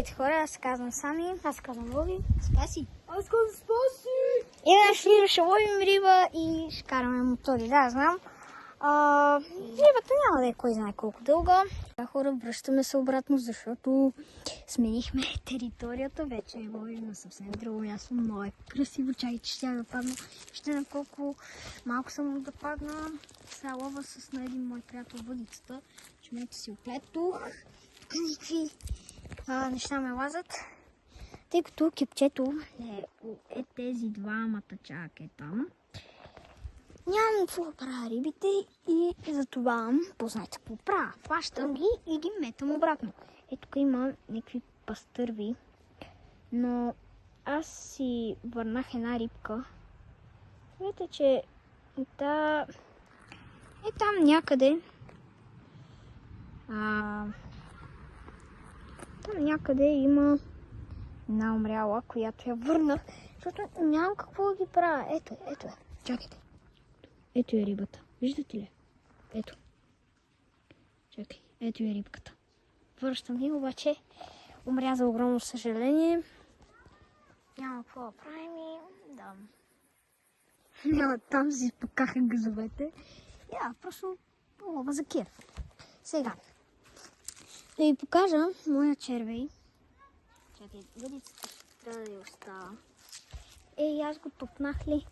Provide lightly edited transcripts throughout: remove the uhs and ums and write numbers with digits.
Здравейте хора, аз се казвам Сами. Аз се казвам Лови. Спаси. Аз казвам Спаси. И днес ще ловим риба и ще караме мотори. Да, знам. Рибата няма да е кой знае колко дълга. Хора, връщаме се обратно, защото сменихме територията. Вече ловим на съвсем друго място. Много е красиво. Чакай, че ще да падна. Ще на колко малко съм да падна. Сега лова с на един мой приятел въдицата. Чумете си оплетох. Никакви неща ме лазат. Тъй като кепчето е тези двамата чака там. Нямам какво да правя рибите и затова познайте какво правя. Хващам ги и ги метам обратно. Ето тук има някакви пастърви, но аз си върнах една рибка. Видите, че е там някъде. Там някъде има една умряла, която я върнах, защото нямам какво да ги правя. Ето е. Чакайте. Ето е рибата. Виждате ли? Ето. Чакай. Ето е рибката. Връщам ги, обаче умря за огромно съжаление. Няма какво да правим и да. Няма, там си покаха газовете. Просто лова за кеф. Сега. Да ви покажа моя червей. Чакай, въдицата трябва да я остава. Аз го топнах ли?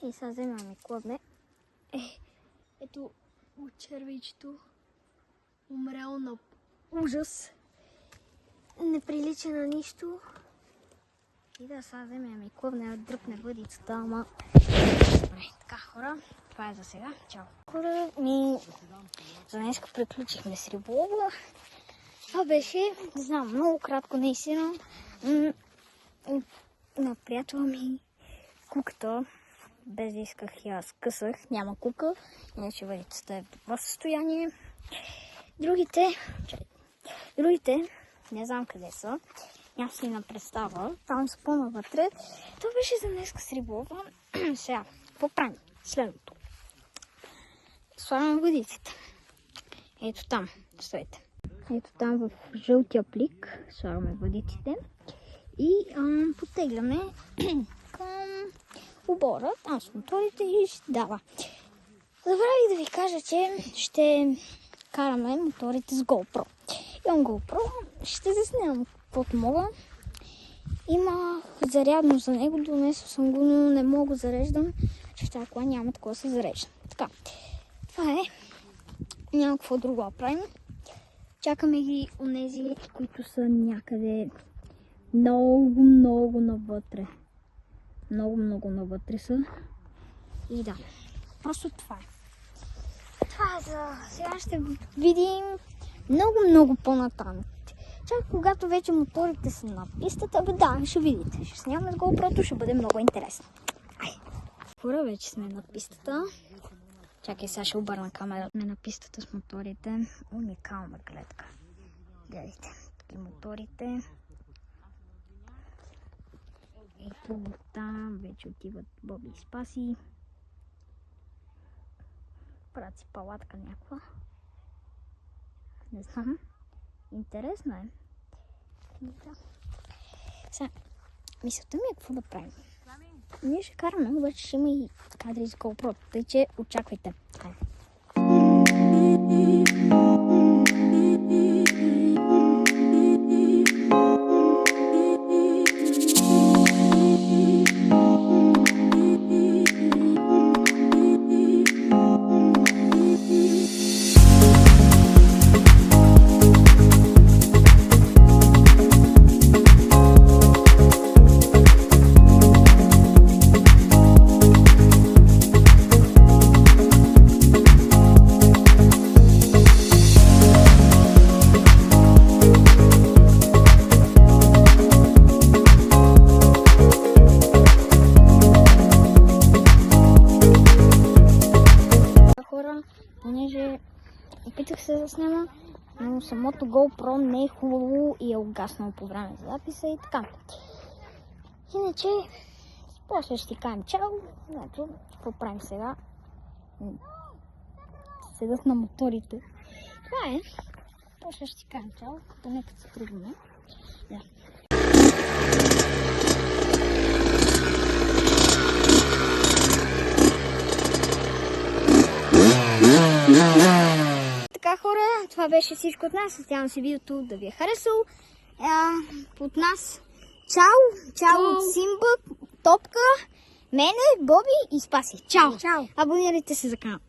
И сега вземам и клъбне. Ето от червейчето. Умряло на ужас. Не прилича на нищо. И да, сега вземем и клъбне, дръпне въдицата, ама... Добре, така хора, това е за сега. Чао. Хора, за днес приключихме с риболова. Това беше, не знам, много кратко наистина. На приятела ми куката, без да исках и аз късах, няма кука, иначе въдицата е в това състояние. Другите, не знам къде са, нямам си на представа, там са по-навътре. Това беше за днес с риболова. Сега, какво правим? Следното. Слагаме въдиците. Ето там, стойте. Ето там в жълтия плик слагаме въдиците и потегляме към обора, там с моторите и ще дава. Забравих да ви кажа, че ще караме моторите с GoPro. Имам GoPro, ще заснемам каквото мога. Има зарядно за него, донесъл съм го, но не мога да зареждам, че в тази кола няма такова да се зарежда. Така, това е. Няма какво друго да правим. Чакаме ги онези, които са някъде много навътре. Много навътре са. И да, просто това е. Това е за сега. Ще видим много по-натам. Чак когато вече моторите са на пистата, ще видите. Ще снимаме с GoPro, ще бъде много интересно. Хора, вече сме на пистата. Чакай, сега ще обърна камерата. Сме на пистата с моторите. Уникална гледка. Гледайте, таки моторите. Ето там вече отиват Боби и Спаси. Правят си палатка някаква. Не знам. Интересно е. Да. Сега, мисълта ми е какво да правим. Ние ще караме, обаче ще има и кадри с GoPro, тъй че очаквайте. Понеже опитах се да заснема, но самото GoPro не е хубаво и е угаснало по време за записа и така. Иначе, после ще ти кажем чао. Значи, какво правим сега? Седат на моторите. Това е. После ще ти кажем чао, като нека се тръгваме. Да. това беше всичко от нас. Надявам се видеото да ви е харесало. От нас чао! Чао от Симба, Топка, мене, Боби и Спаси. Чао! Чао! Абонирайте се за канала.